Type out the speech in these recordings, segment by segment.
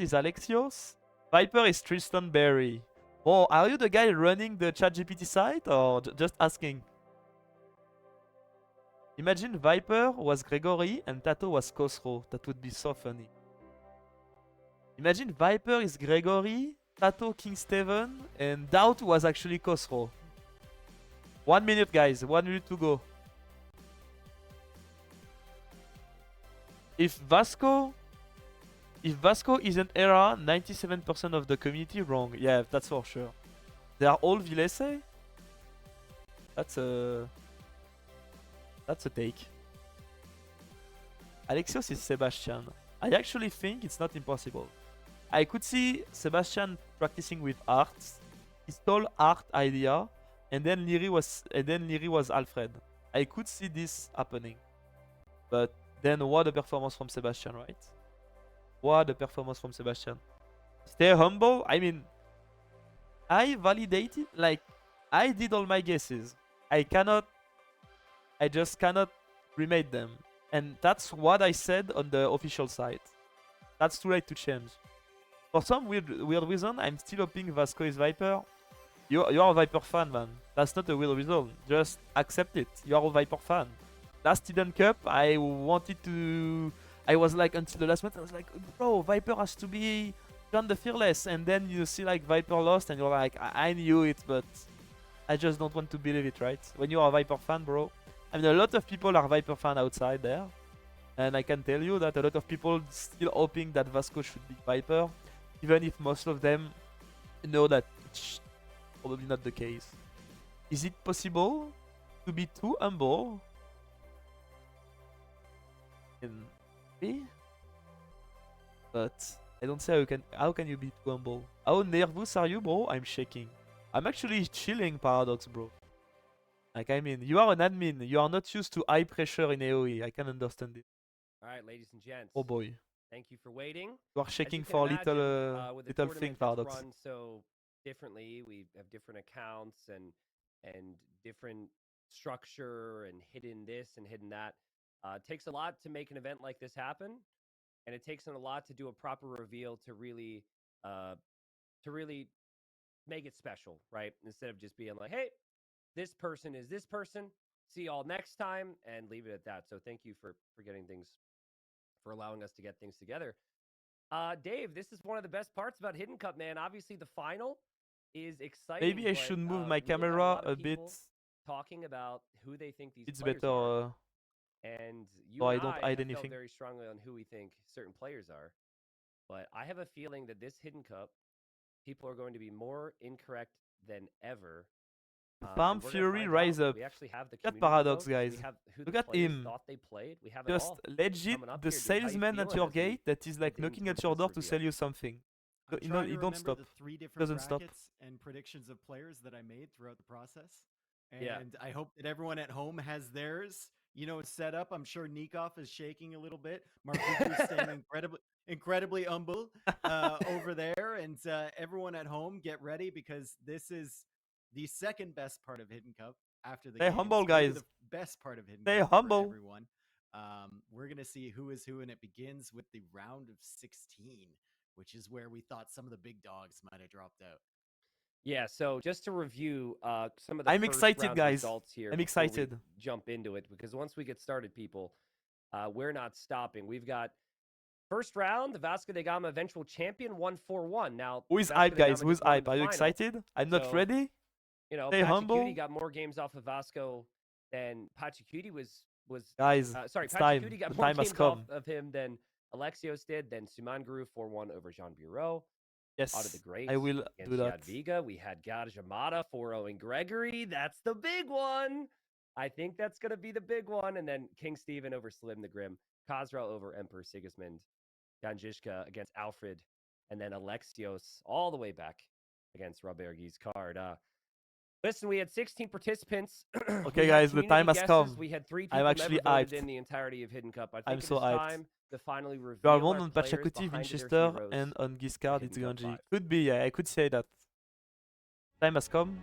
is Alexios. Viper is Tristan Berry. Oh, are you the guy running the ChatGPT site or just asking? Imagine Viper was Gregory and Tato was Khosrow. That would be so funny. Imagine Viper is Gregory, Tato King Steven, and Doubt was actually Khosrow. 1 minute, guys. 1 minute to go. If Vasco isn't Era, 97% of the community wrong. Yeah, that's for sure. They are all Villese? That's a take. Alexios is Sebastian. I actually think it's not impossible. I could see Sebastian practicing with Art. He stole Art idea, and then Liri was Alfred. I could see this happening. But then what a performance from Sebastian, right? What a performance from Sebastian. Stay humble. I mean, I validated, like, I did all my guesses. I just cannot remake them. And that's what I said on the official site. That's too late to change. For some weird reason, I'm still hoping Vasco is Viper. You're a Viper fan, man. That's not a weird reason. Just accept it. You're a Viper fan. Last HiddenCup, I wanted to... I was like, until the last month, I was like, bro, Viper has to be John the Fearless. And then you see like Viper lost and you're like, I knew it, but I just don't want to believe it, right? When you are a Viper fan, bro. I mean, a lot of people are Viper fan outside there. And I can tell you that a lot of people still hoping that Vasco should be Viper. Even if most of them know that it's probably not the case. Is it possible to be too humble? Maybe. But I don't see how can you be too humble? How nervous are you, bro? I'm shaking. I'm actually chilling, Paradox, bro. Like, I mean, you are an admin. You are not used to high pressure in AoE. I can understand it. All right, ladies and gents. Oh boy. Thank you for waiting. You are shaking for a little thing, Paradox. Run so differently. We have different accounts and different structure and hidden this and hidden that. It takes a lot to make an event like this happen, and it takes a lot to do a proper reveal to really make it special, right? Instead of just being like, hey, this person is this person. See y'all next time, and leave it at that. So thank you for getting things, for allowing us to get things together. Dave, this is one of the best parts about HiddenCup, man. Obviously, the final is exciting. Maybe I should move my camera a bit. Talking about who they think these it's players better, are. And you so and I don't hide anything. felt very strongly on who we think certain players are. But I have a feeling that this HiddenCup, people are going to be more incorrect than ever. Palm Fury rise up. We actually have the Look at Paradox, votes. guys. Look at him. Thought they played. We have just legit the salesman at your gate that is like knocking at your door to sell you something. You know, he don't stop. The 3 different doesn't stop. And predictions of players that I made throughout the process. And yeah. I hope that everyone at home has theirs, you know, set up. I'm sure Nikov is shaking a little bit. Margougou is staying incredibly humble over there. And everyone at home, get ready, because this is the second best part of HiddenCup after the Stay humble, guys. The best part of HiddenCup. Stay humble, everyone. We're gonna see who is who, and it begins with the round of 16, which is where we thought some of the big dogs might have dropped out. Yeah, so just to review some of the I'm excited, guys. results here. I'm excited. Jump into it, because once we get started, people, we're not stopping. We've got first round, the Vasco da Gama eventual champion 1-4-1. Now, who is hype, guys? Who's hype? Are you excited? I'm not ready. You know, Stay humble. got more games off of Vasco than Pachacuti was. Guys, Pachacuti got more games off of him than Alexios did. Then Margougou 4-1 over Jean Bureau. Yes, out of the greats. I will do that. Viga. We had Gadjamada 4-0 Gregory. That's the big one. I think that's going to be the big one. And then King Steven over Slim the Grim. Khosrow over Emperor Sigismund. Ganjishka against Alfred. And then Alexios all the way back against Robergi's card. Listen, we had 16 participants. Okay, guys, the time has come. We had 3 people I'm actually hyped in the entirety of HiddenCup. I think I'm so hyped. Time to finally reveal you are one on Pachacuti, Winchester, and on Giscard, it's Ganji. Could be, yeah, I could say that. Time has come.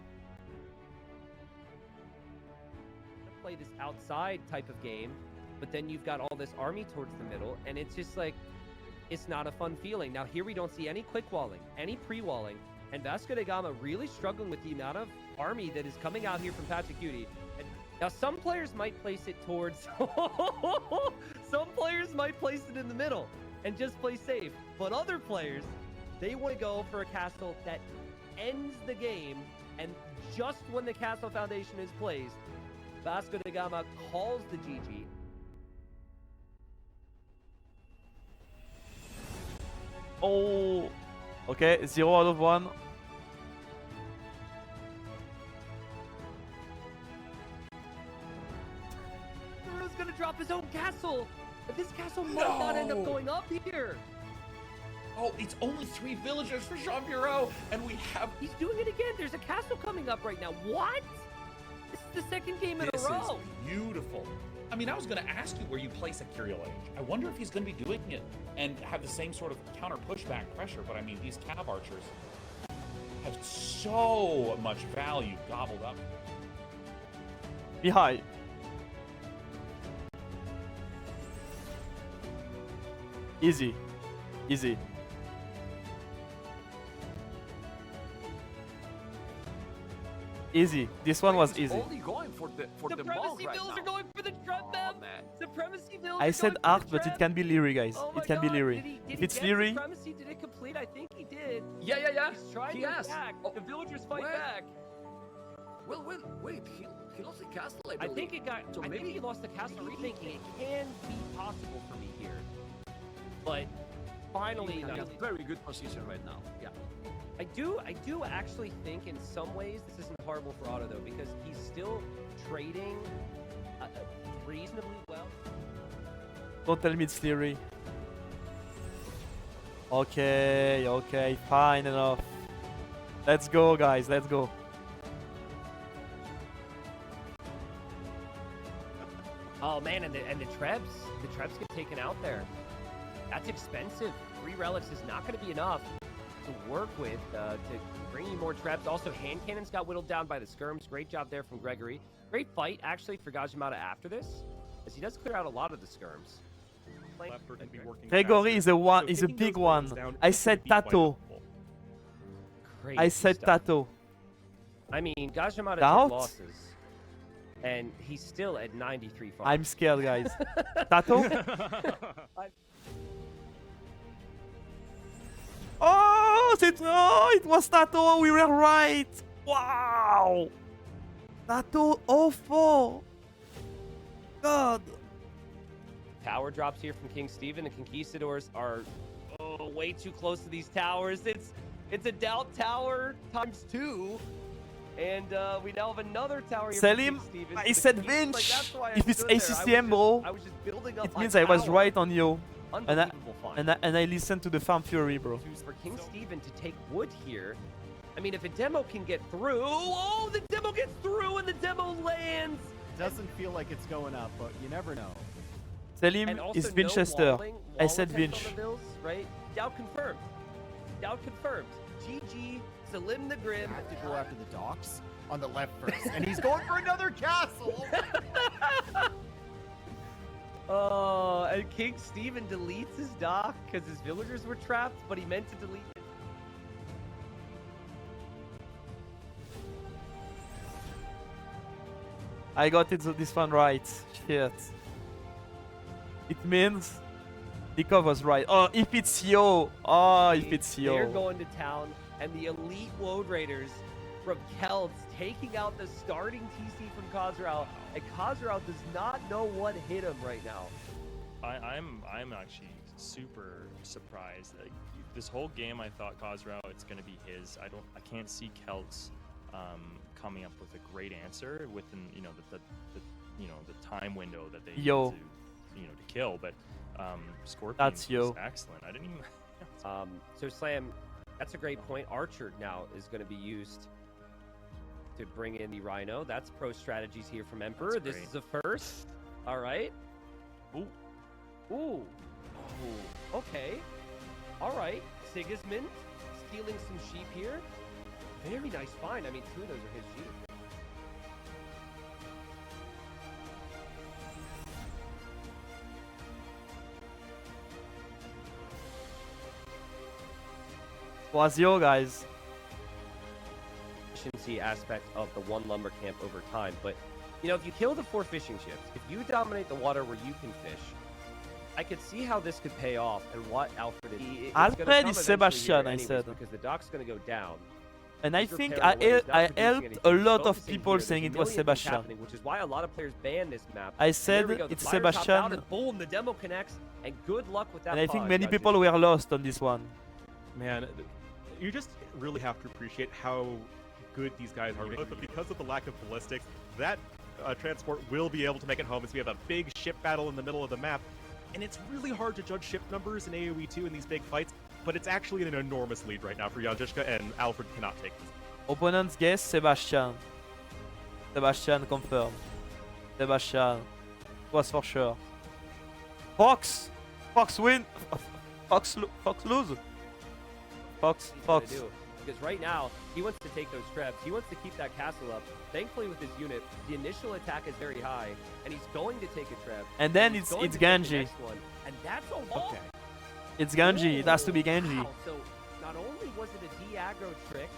Play this outside type of game, but then you've got all this army towards the middle, and it's just like, it's not a fun feeling. Now here we don't see any quick walling, any pre-walling, and Vasco da Gama really struggling with the amount of army that is coming out here from Pachacuti. And now some players might place it towards, some players might place it in the middle and just play safe, but other players, they want to go for a castle that ends the game, and just when the castle foundation is placed, Vasco da Gama calls the GG. Oh, okay, 0 out of 1. Hero's gonna drop his own castle. But this castle might not end up No. going up here. Oh, it's only 3 villagers for Jean Bureau, and we have. He's doing it again. There's a castle coming up right now. What? This is the second game in This a row. is beautiful. I mean, I was going to ask you where you place a Curial Age. I wonder if he's going to be doing it and have the same sort of counter pushback pressure. But I mean, these Cav archers have so much value gobbled up. Be high. Easy. Easy. Easy. This one was easy. Only going for the monk Supremacy right bills now. are going for the trap map. man. Supremacy bills. I are said going for art, the but it trap. can be Leary, guys. Oh It my can be God. Leary. Did If he it's get Leary, Supremacy, did it complete? I think he did. Yeah. He's trying He to has. attack. Oh, The villagers fight where? back. Well, wait. He lost the castle. I I believe. think it got. So I think maybe he lost the castle. Rethinking it can be possible for me here, but finally, he's in a very good position right now. Yeah. I do actually think in some ways this isn't horrible for Otto though, because he's still trading reasonably well. don't tell me it's Leary. Okay, okay, fine enough. Let's go, guys. Let's go. Oh man, and the Trebs get taken out there. That's expensive. 3 relics is not going to be enough to work with to bring you more Trebs. Also, hand cannons got whittled down by the skirms. Great job there from Gregory. Great fight actually for Gajimata after this, as he does clear out a lot of the skirms. Leopard can be working Gregory faster. is a one. So Is a taking big those one. lanes down I is said gonna be quite Tato. helpful. Crazy I said stuff. Tato. I mean, Gajimata Doubt? took losses, and he's still at 93 farms. I'm scared, guys. Tato? Oh, it was Tato. We were right. Wow. Tato 04. God. Tower drops here from King Stephen. The Conquistadors are way too close to these towers. It's a doubt tower ×2. And we now have another tower here Sell from him. King Stephen. I The said King- Vinch. like, that's why I If it's stood there. ACCM, bro, I was just building up it my means I was tower. right on you. Unbelievable find. And I listened to the Farm Fury, bro. For King Stephen to take wood here. I mean, if a demo can get through. Oh, the demo gets through and the demo lands. Doesn't feel like it's going up, but you never know. Tell him And also it's no Winchester. walling, I wall said attempts Vinch. on the Bills, right? Doubt confirmed. Doubt confirmed. GG, Salim the Grim. I have to go after the docks on the left first, and he's going for another castle. Oh, and King Stephen deletes his dock because his villagers were trapped, but he meant to delete it. I got this one right. Shit. It means Nikov was right. Oh, if it's Yo. Oh, if it's They're Yo. going to town, and the elite Woad Raiders from Celts taking out the starting TC from Khazrao, and Khazrao does not know what hit him right now. I'm actually super surprised. Like, this whole game, I thought Khazrao, it's gonna be his. I can't see Celts coming up with a great answer within the time window that they need Yo. to kill. But Scorpion That's Yo. was excellent. I didn't even. So Slam, that's a great point. Archer now is going to be used to bring in the Rhino. That's pro strategies here from Emperor. That's This is a first. All right. Ooh. Ooh. Oh, okay. All right. Sigismund stealing some sheep here. Very nice find. I mean, 2 of those are his sheep. 4-0, guys. Efficiency aspect of the one lumber camp over time. But, you know, if you kill the 4 fishing ships, if you dominate the water where you can fish, I could see how this could pay off and what Alfred is. It's gonna Alfred come is eventually Sebastian, here I anyways, said. because the dock's going to go down. And I He's think repairing away. He's not I producing helped anything. a He's lot of focusing people here. saying There's it was a million things Sebastian. happening, which is why a lot of players ban this map. I And there said we go. The it's flyers hop out Sebastian, and boom, the demo connects, and good luck with that. and I think pod, many Gunjish. people were lost on this one. Man, you just really have to appreciate how good these guys are. But because of the lack of ballistics, that transport will be able to make it home as we have a big ship battle in the middle of the map. And it's really hard to judge ship numbers in AoE2 in these big fights, but it's actually an enormous lead right now for Janjiska, and Alfred cannot take this. Opponents guess Sebastian. Sebastian confirmed. Sebastian. Was for sure. Fox! Fox win! Fox lose! Fox. He's gonna do. Because right now, he wants to take those trebs. He wants to keep that castle up. Thankfully, with his unit, the initial attack is very high, and he's going to take a treb. And then he's it's going to take the Genji. next one, and that's a wall. Okay. It's Genji. It has to be Genji. Wow. So not only was it a de-aggro trick,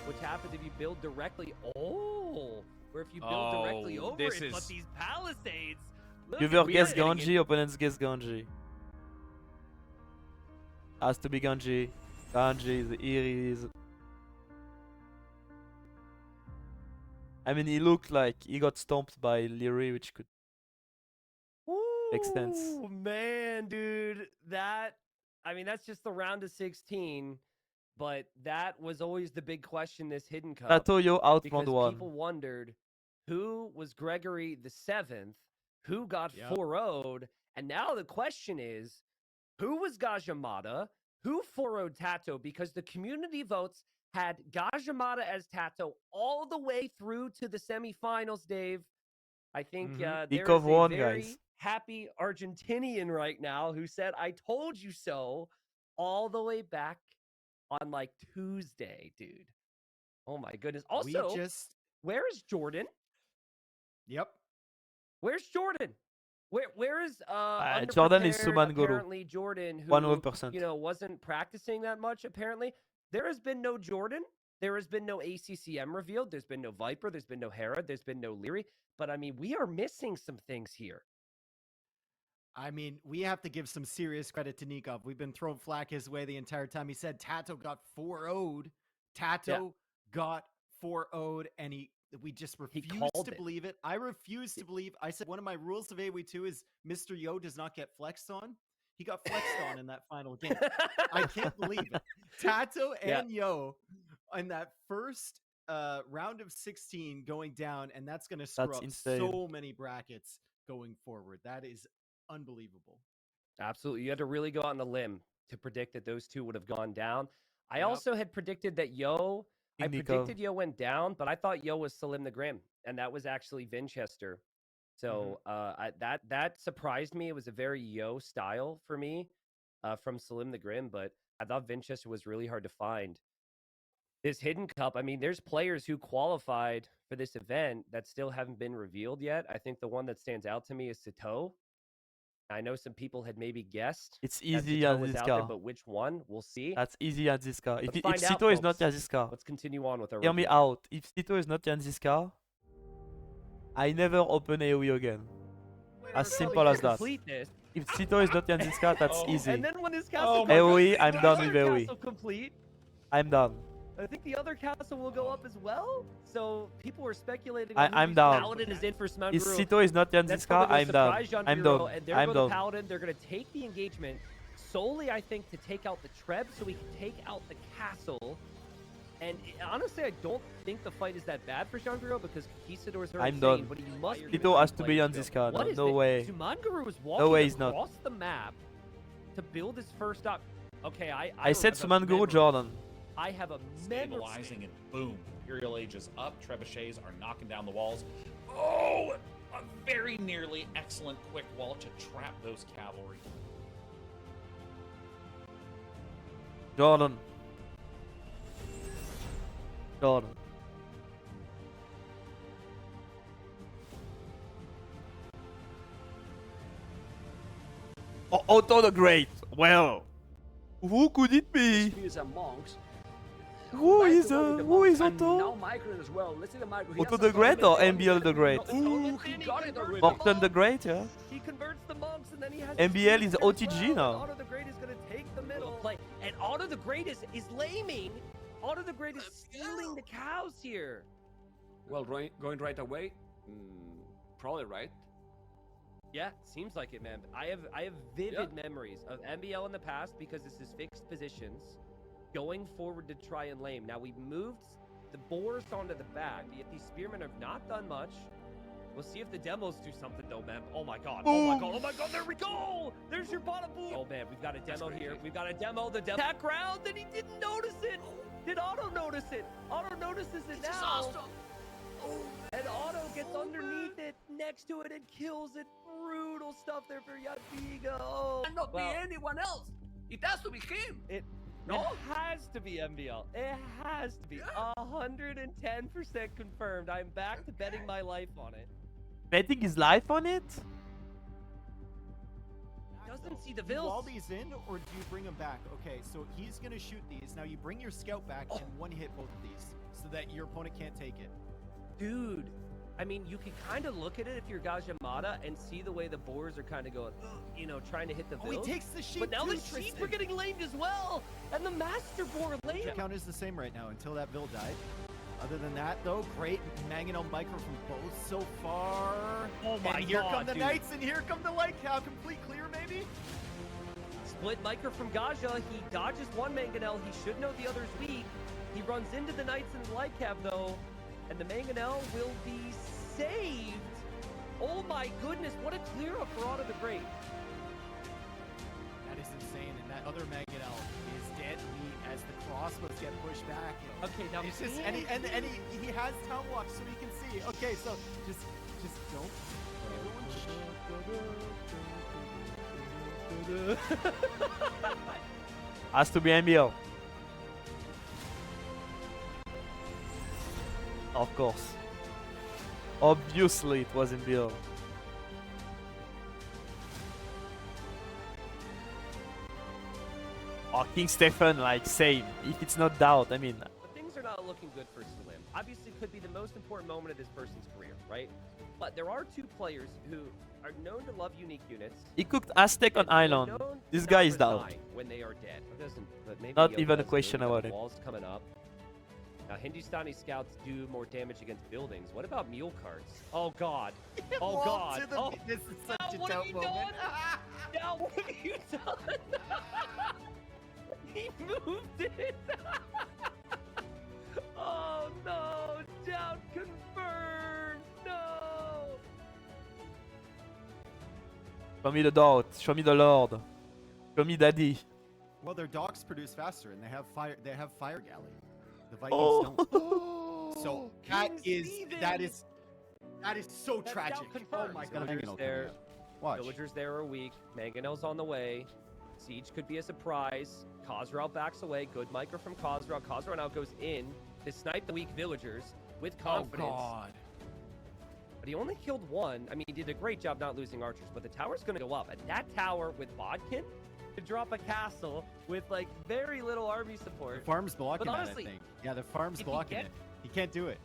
which happens if you build directly. Oh, where if you build directly over this it, but is- these palisades. look Viewer at guess where- Genji, opponents guess Genji. Has to be Genji. Genji, the Iris. I mean, he looked like he got stomped by Leary, which could make sense. Ooh, man, dude, I mean, that's just the round of 16, but that was always the big question this Hidden Cup. Tatoyo out because round 1. people wondered who was Gregory the 7th, who got Yep. 4-0'd, and now the question is, who was Gajamada, who 4-0'd Tato, because the community votes had Gajamada as Tato all the way through to the semifinals, Dave. I think there Peak is of a one, very guys. happy Argentinian right now who said, I told you so, all the way back on like Tuesday, dude. Oh my goodness. Also, we just where is Jordan? yep. Where's Jordan? Where is Jordan is underprepared, Suman Guru. apparently Jordan, who 100%. you know wasn't practicing that much. Apparently, there has been no Jordan. There has been no ACCM revealed. There's been no Viper. There's been no Hera. There's been no Leary. But I mean, we are missing some things here. I mean, we have to give some serious credit to Nikov. We've been throwing flack his way the entire time. He said Tato got 4-0'd. Tato got 4-0'd, and we just refuse called to it. believe it. I refuse to believe. I said one of my rules of AoE2 is Mr. Yo does not get flexed on. He got flexed on in that final game. I can't believe it. Tato and Yo in that first round of 16 going down, and that's going to screw up insane. so many brackets going forward. That is unbelievable. Absolutely. You had to really go out on a limb to predict that those two would have gone down. I Yep. also had predicted that I Nico. predicted Yo went down, but I thought Yo was Salim the Grim, and that was actually Vinchester. So that surprised me. It was a very Yo style for me from Salim the Grim, but I thought Vinchester was really hard to find. This Hidden Cup, I mean, there's players who qualified for this event that still haven't been revealed yet. I think the one that stands out to me is Sato. I know some people had maybe guessed It's that easy Sato at was this out there, car. but which one? We'll see. That's easy at this car. If find out, Sito is not folks. at this car, Let's continue on with our hear me review. out. If Sito is not in this car, I never open AoE again. As simple as that. Complete this. If Sito is not in this car, that's Oh. easy. And then when this castle my AoE, comes, I'm the done other with AoE. castle complete. I'm done. I think the other castle will go up as well. So people were speculating. I'm down. Paladin is in for If Smanguru. Sito is not in That's this car, probably I'm gonna done. surprise Jean I'm Bureau, done. And there I'm go the done. Paladin. They're going to take the engagement solely, I think, to take out the Treb so we can take out the castle. And honestly, I don't think the fight is that bad for Jean Bureau because Conquistadors are I'm insane, done. but he must be Sito has to playing be on still. this car. What No, is no this? way. Sumanguru was walking way he's not. across the map to build his first dock. Okay, I said have a Sumanguru memory. Jordan. I have a memory. Stabilizing and boom, Imperial Age is up. Trebuchets are knocking down the walls. Oh, a very nearly excellent quick wall to trap those cavalry. Jordan. Jordan. Oh, Otto the Great. Well, who could it be? Spears and monks. Who Right is to go with the who is monks, and Otto? now Micron as well. Let's see the Micron. He Otto has the a Great or tournament MBL the on. Great? Ooh, he got it already. Morton the Great, yeah. He converts the monks, and then he has MBL his is spear as OTG well, now. and Otto the Great is going to take the middle play, and Otto the Great is laming. Otto the Great is stealing the cows here. Well, going right away. Probably right. Yeah, seems like it, man. I have vivid memories of MBL in the past because this is fixed positions, going forward to try and lame. Now we've moved the boars onto the back, yet these spearmen have not done much. We'll see if the demos do something though, man. Oh my god, oh my god, oh my god, there we go! There's your bottom boom! Oh man, we've got a demo here. We've got a demo, the demo attack round, and he didn't notice it! Did Otto notice it? Otto notices it now. And Otto gets underneath it, next to it, and kills it. Brutal stuff there for Yadviga. Oh, Cannot be anyone else. It has to be him. It has to be MBL. It has to be 110% confirmed. I'm back to betting my life on it. Betting his life on it? Doesn't see the Do you wall Vils. these in, or do you bring them back? Okay, so he's gonna shoot these. Now you bring your scout back and one hit both of these, so that your opponent can't take it. Dude, I mean, you can kind of look at it if you're Gajamada and see the way the boars are kind of going, you know, trying to hit the Oh, he Vils. takes the sheep. But now too, the sheep Tristan. are getting lamed as well, and the master boar lamed. The count is the same right now until that Vil died. Other than that, though, great Mangonel micro from both so far. Oh my and here god, come the dude. Knights, and here come the Light Cow. Complete clear, maybe? Split micro from Gaja. He dodges one Mangonel. He should know the other's weak. He runs into the Knights in the light cab though, and the Mangonel will be saved. Oh my goodness, what a clear up for Otto the Great. That is insane, and that other Mangonel is dead as the crossbows get pushed back. Okay, now It's just and he has town watch so he can see. Okay, so just don't. Has to be MBL. Of course. Obviously it was MBL. Oh, King Stefan, like, same. If it's not doubt, I mean. But things are not looking good for Slim. Obviously, could be the most important moment of this person's career, right? But there are two players who are known to love unique units. He cooked Aztec on and they're island. known This to guy not is down. resign when they are dead. But maybe Not Yoda even a does. question We've got about the it. Walls coming up. Now, Hindustani scouts do more damage against buildings. What about mule carts? Oh god. Oh Wall god. to the- Oh, This is such now a what have doubt you moment. done? Now what have you done? He moved it. Oh no! Down confirmed. No. Show me the doubt. Show me the Lord. Show me Daddy. Well, their docks produce faster, and they have fire. They have fire galley. The Vikings don't. Oh. So that King is so That's tragic. now Oh confirmed. my god! Villagers there. Watch. Villagers there are weak. Mangonel's on the way. Siege could be a surprise. Khosrau backs away. Good micro from Khosrau. Khosrau now goes in to snipe the weak villagers with confidence. Oh god. But he only killed one. I mean, he did a great job not losing archers, but the tower's going to go up. And that tower with Bodkin to drop a castle with, like, very little army The support. farm's blocking But that, honestly, I think. Yeah, the farm's if he blocking get- it. He can't do it.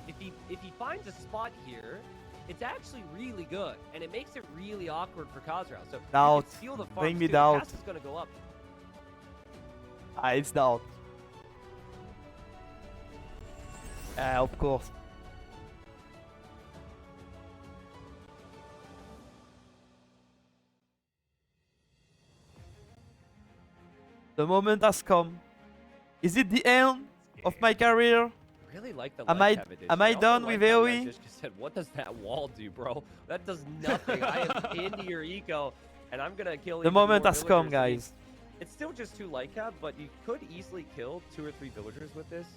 If he finds a spot here, it's actually really good. And it makes it really awkward for Khosrau. So Doubt. he can steal the farm. Bring me The doubt. castle's going to go up. Ah, it's doubt. Of course. The moment has come. Is it the end of my career? Really like the Am light I- cab edition. am I also done like with how AoE? Jan Žižka said, what does that wall do, bro? That does nothing. I am into your eco, and I'm gonna kill The even moment more has come, villagers. I mean, guys. it's still just 2 light cab, but you could easily kill 2 or 3 villagers with this.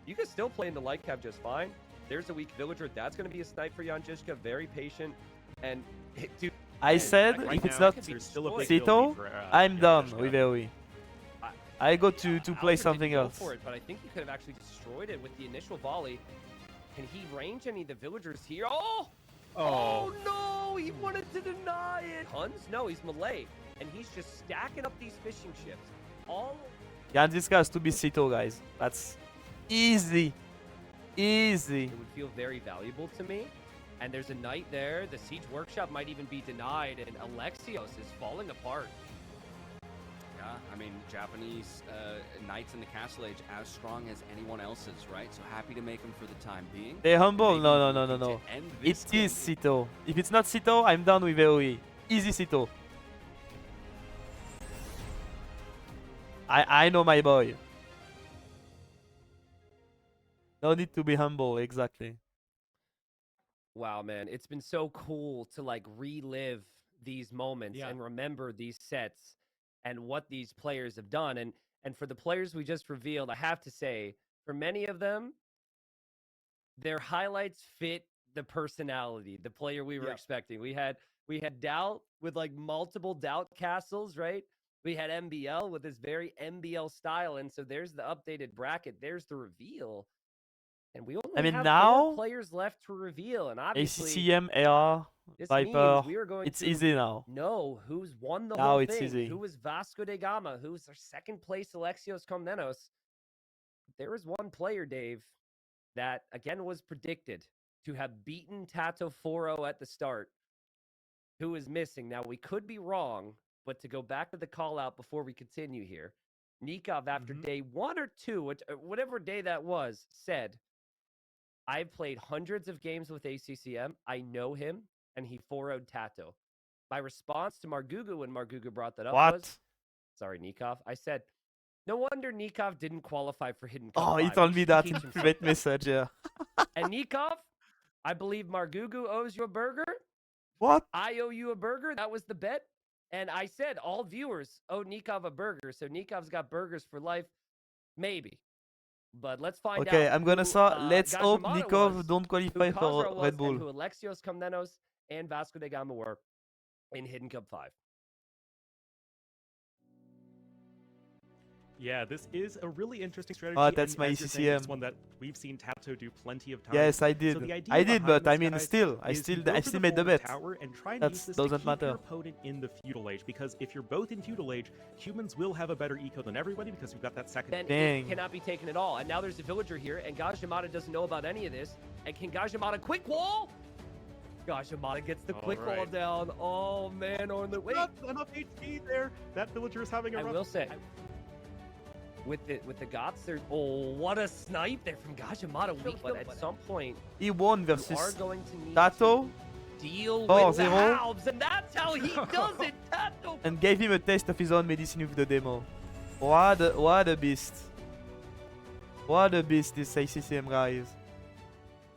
You could still play in the light cab just fine. There's a weak villager. That's gonna be a snipe for Jan Žižka. Very patient. And, dude, I said, Like, right if it's now, not there's still a big Sito, build for, I'm Jan done Žižka. with AoE. I go to play Alfred something didn't go else. for it, but I think he could have actually destroyed it with the initial volley. Can he range any of the villagers here? Oh! Oh no! He wanted to deny it. Huns? No, he's Malay, and he's just stacking up these fishing ships. All Ganjiska has to be Sito, guys. That's easy. Easy. It would feel very valuable to me. And there's a knight there. The Siege Workshop might even be denied, and Alexios is falling apart. Yeah, I mean, Japanese knights in the Castle Age as strong as anyone else's, right? So happy to make them for the time being. They humble. Maybe No, no, we no, no, need to no. end It this is game. Sito. If it's not Sito, I'm done with AoE. Easy Sito. I know my boy. No need to be humble, exactly. Wow, man, it's been so cool to like relive these moments Yeah. and remember these sets and what these players have done. And for the players we just revealed, I have to say, for many of them, their highlights fit the personality, the player we were Yeah. expecting. We had Doubt with like multiple Doubt castles, right? We had MBL with this very MBL style, and so there's the updated bracket. There's the reveal. And we only mean, have now, 4 players left to reveal, and obviously ACCM, AR, this Viper. means we are going It's to easy now. know who's won the Now whole it's thing. easy. Who is Vasco da Gama? Who's our second place Alexios Komnenos? There is one player, Dave, that again was predicted to have beaten Tato 4-0 at the start, who is missing. Now, we could be wrong, but to go back to the call out before we continue here, Nikov, after day 1 or 2, whatever day that was, said, I've played hundreds of games with ACCM. I know him, and he 4-0'd Tato. My response to Margougou when Margougou brought that up was, What? sorry, Nikov. I said, no wonder Nikov didn't qualify for HiddenCup Oh, he V. told He me should that teach in himself private that." message, yeah. And Nikov, I believe Margougou owes you a burger. What? I owe you a burger. That was the bet. And I said all viewers owe Nikov a burger. So Nikov's got burgers for life. Maybe. But let's find out. Okay, I'm gonna who, say, let's hope Gajamada Nikov was, don't who qualify for Khosrow was, Red and Bull. who Alexios Komnenos and Vasco da Gama were in HiddenCup V. Yeah, this is a really interesting strategy. Oh, that's and my as you're saying, it's ECCM. one that we've seen Tato do plenty of times. Yes, I So did. the idea I did, behind but I this, mean, guys, still, I is still, you go I for still the made the forward bet. tower and try and That use this doesn't to keep matter. your opponent in the feudal age, because if you're both in feudal age, humans will have a better eco than everybody because you've got that second. Then Dang. it cannot be taken at all. And now there's a villager here, and Gajamada doesn't know about any of this. And can Gajamada quick wall? Gajamada gets the All quick wall right. down. Oh man, on the wait. Not enough HP there. That villager is having a I rough. will say, with the Goths, there's what a snipe there from Gajamada. But at some point, He won you are versus going to need Tato to deal 4-0. with the halves, and that's how he does it. Tato. and gave him a taste of his own medicine with the demo. What a beast. What a beast, this ACCM, guys.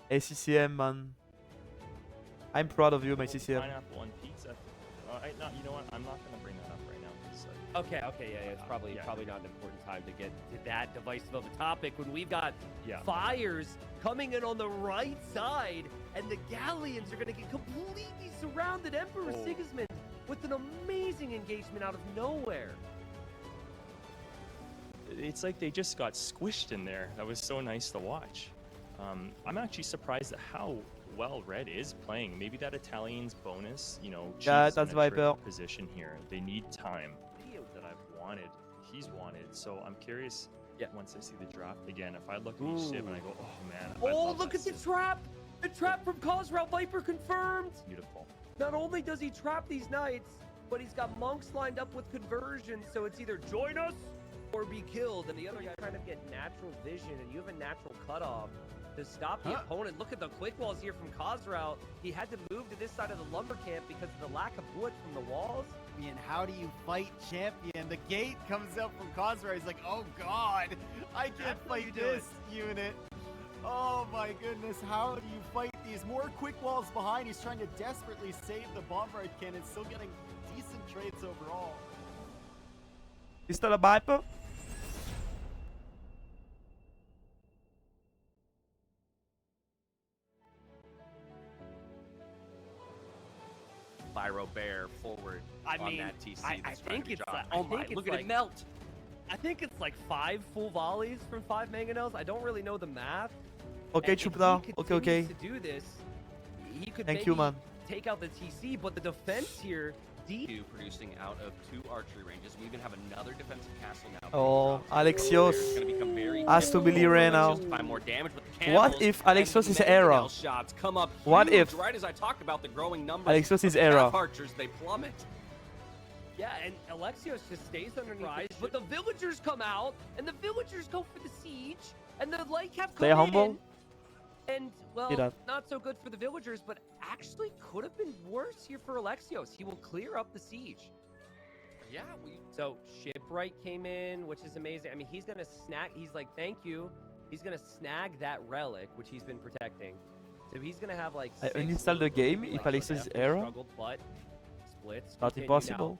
ACCM, man. I'm proud of you, my CCM. Pineapple and pizza. You know what? I'm not gonna bring that up right now. 'Cause, Okay, yeah. It's probably Yeah. probably not an important time to get to that divisive of a topic when we've got Yeah. fires coming in on the right side, and the Galleons are going to get completely surrounded. Emperor Oh. Sigismund with an amazing engagement out of nowhere. It's like they just got squished in there. That was so nice to watch. I'm actually surprised at how well Red is playing. Maybe that Italian's bonus, Yeah, cheats that's in a Viper. tricky position here. They need time. That I've wanted, he's wanted. So I'm curious. Yeah. Once I see the draft again, if I look at each ship and I go, oh man. I Oh, love look that at the ship." trap! The trap from Khosrow Viper confirmed! Beautiful. Not only does he trap these knights, but he's got monks lined up with conversions, so it's either join us or be killed. And the other guy kind of get natural vision, and you have a natural cutoff to stop the opponent. Look at the quick walls here from Khosrow. He had to move to this side of the lumber camp because of the lack of wood from the walls. And how do you fight champion? The gate comes up from Khosrow. He's like, oh god, I can't That's how you fight do this unit. Oh my goodness, how do you fight these? More quick walls behind. He's trying to desperately save the bombard cannon, still getting decent trades overall. Is that a Viper? Pyro Bear forward I on mean, that TC. I that's trying think to it's drop. like- Oh I my, think look it's at like- it melt. I think it's like 5 full volleys from 5 mangonels. I don't really know the math. Okay, And if he Chupda. Okay, okay. continues to do this, he could Thank maybe you, man. take out the TC, but the defense here D producing out of 2 archery ranges. We even have another defensive castle now. Oh, Alexios Alexios going to become very has to be difficult for Liray now. Alexios to find more damage with the What camels, if and Alexios the is mangonel Era? shots come up What huge, if right as I talked about the growing numbers Alexios of is the Era? calf archers, they plummet. Yeah, and Alexios just stays underneath. But the villagers come out, and the villagers go for the siege, and the light cap come Stay humble. in. And, well, that. not so good for the villagers, but actually could have been worse here for Alexios. He will clear up the siege. Yeah, So Shipwright came in, which is amazing. I mean, he's gonna snag. He's like, thank you. He's gonna snag that relic, which he's been protecting. So he's gonna have like. I 6 uninstall the game if like, Alexios is definitely Era. struggled, but splits Not continue now. impossible.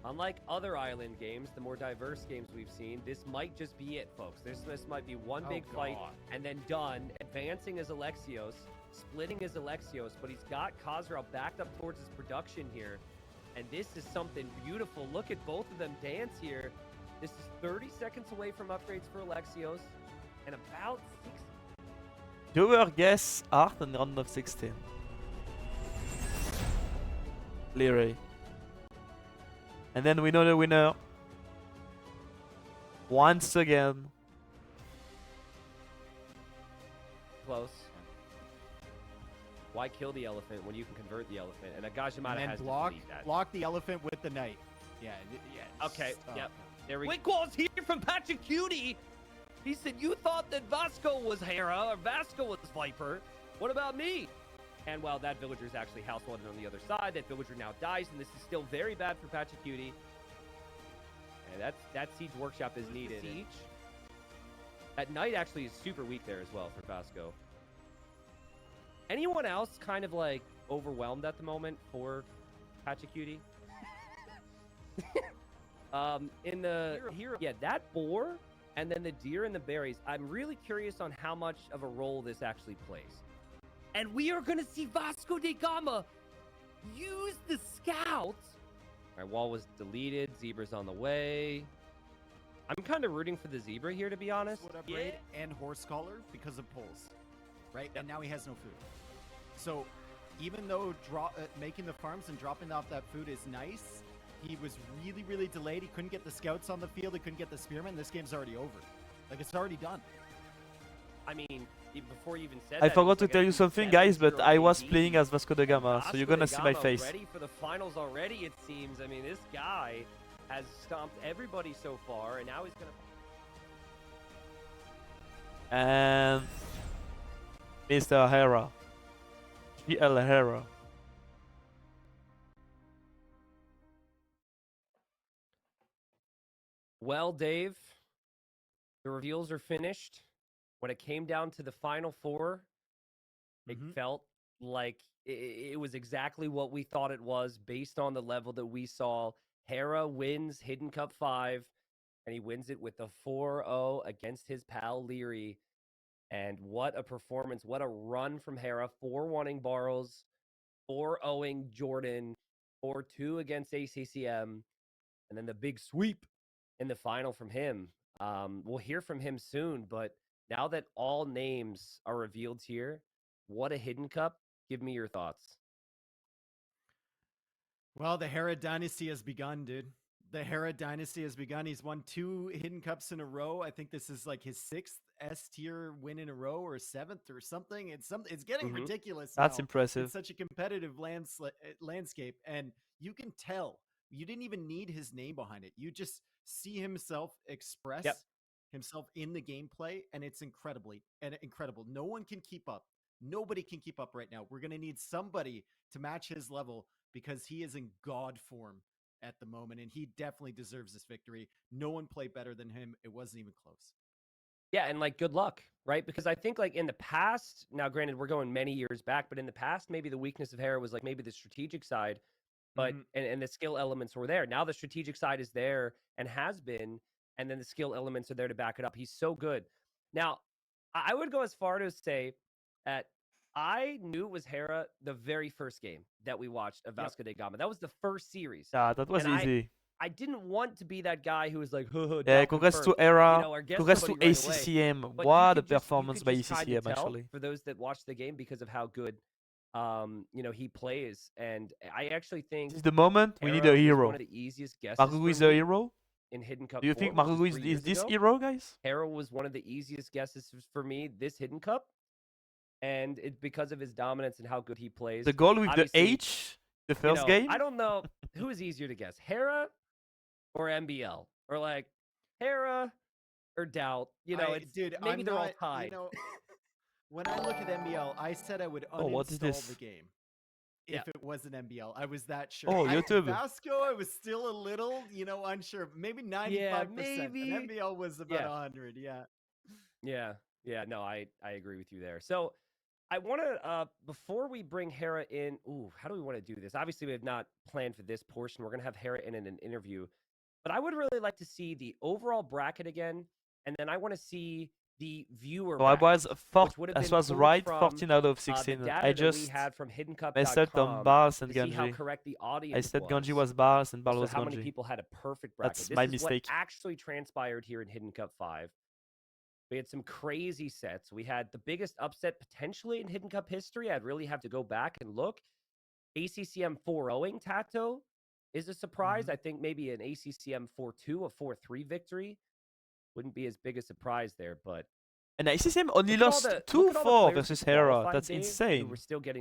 Unlike other island games, the more diverse games we've seen, this might just be it, folks. This might be one big fight and then done. Advancing as Alexios, splitting as Alexios, but he's got Khazra backed up towards his production here. And this is something beautiful. Look at both of them dance here. This is 30 seconds away from upgrades for Alexios and about 6. Viewer guess Art in round of 16. Liray. And then we know the winner. Once again. Close. Why kill the elephant when you can convert the elephant? And Agajimata And has then to believe that. block the elephant with the knight. Yeah, yeah. Okay, oh, yep. There we go. Windquall's here from Patrick Cutie. He said, you thought that Vasco was Hera or Vasco was Viper. What about me? And while that villager is actually house one on the other side, that villager now dies, and this is still very bad for Patrick Cutie. And that siege workshop is needed. Siege. That knight actually is super weak there as well for Vasco. Anyone else kind of like overwhelmed at the moment for Patrick Cutie? In the hero, yeah, that boar and then the deer and the berries. I'm really curious on how much of a role this actually plays. And we are going to see Vasco da Gama use the scouts. My wall was deleted. Zebra's on the way. I'm kind of rooting for the zebra here, to be honest. Would upgrade and horse collar because of pulls, right? And now he has no food. So even though making the farms and dropping off that food is nice, he was really, really delayed. He couldn't get the scouts on the field. He couldn't get the spearmen. This game's already over. Like, it's already done. I mean, before you even said I that, forgot it's to like tell a you something, guys, but 7-0 I was AD. playing as Vasco da Gama, so you're Vasco gonna da see my Gama face. Ready for the finals already, it seems. I mean, this guy has stomped everybody so far, and now he's gonna. And Mr. Hera. GL Hera. Well, Dave, the reveals are finished. When it came down to the final four, it felt like it was exactly what we thought it was based on the level that we saw. Hera wins HiddenCup 5, and he wins it with a 4-0 against his pal Leary. And what a performance. What a run from Hera. 4-1ing Barrows, 4-0ing Jordan, 4-2 against ACCM, and then the big sweep in the final from him. We'll hear from him soon, but now that all names are revealed here, what a HiddenCup. Give me your thoughts. Well, the Hera dynasty has begun, dude. The Hera dynasty has begun. He's won 2 Hidden Cups in a row. I think this is like his 6th S tier win in a row, or 7th or something. It's getting ridiculous. That's now. impressive. It's such a competitive landscape, and you can tell. You didn't even need his name behind it. You just see himself express himself in the gameplay, and it's incredible. No one can keep up. Nobody can keep up right now. We're going to need somebody to match his level because he is in god form at the moment, and he definitely deserves this victory. No one played better than him. It wasn't even close. Yeah, and like good luck, right? Because I think like in the past, now granted we're going many years back, but in the past maybe the weakness of Hera was like maybe the strategic side, but and the skill elements were there. Now the strategic side is there and has been, and then the skill elements are there to back it up. He's so good. Now, I would go as far to say that I knew it was Hera the very first game that we watched of Vasco da Gama. That was the first series. Yeah, that was And easy. I didn't want to be that guy who was like, Yeah, congrats to Era. or guess Congrats to somebody right away. ACCM. But what you a could just- you performance could by just kinda ACCM, tell actually. for those that watched the game because of how good he plays. And I actually think This is the moment we need a Hera was hero. one of the easiest guesses Margougou for is a me hero. in Hidden Cup Do you 4, think which Margougou is 3 is years this ago. hero, guys? Hera was one of the easiest guesses for me this Hidden Cup, and it's because of his dominance and how good he plays. The goal with the Obviously, H, the first game. I don't know who is easier to guess, Hera or MBL, or like Hera or Doubt. It's dude, maybe I'm they're all not. tied. When I look at MBL, I said I would Oh, what is uninstall this? the game Yeah. if it was an MBL. I was that sure. Oh, YouTube. Vasco, I was still a little, unsure. Maybe 95%. maybe. And MBL was about 100. Yeah. Yeah. No, I agree with you there. So I want to, before we bring Hera in, how do we want to do this? Obviously, we have not planned for this portion. We're going to have Hera in an interview. But I would really like to see the overall bracket again. And then I want to see the viewer So I bracket, was which would have I been was pulled right, from, 14 out of the 16. data I that we just had from messed up on HiddenCup.com Bars and to see how Ganji. correct the I audience said was. Ganji was Bars and Bal So was how many Ganji. people had a perfect bracket? That's This my is mistake. what actually transpired here in Hidden Cup 5. We had some crazy sets. We had the biggest upset potentially in Hidden Cup history. I'd really have to go back and look. ACCM 4-0ing Tato is a surprise. I think maybe an ACCM 4-2, a 4-3 victory wouldn't be as big a surprise there. But And ICCM only look at all lost the- look at all the 2-4 players who versus Hera. qualified, That's Dave, who insane. were still getting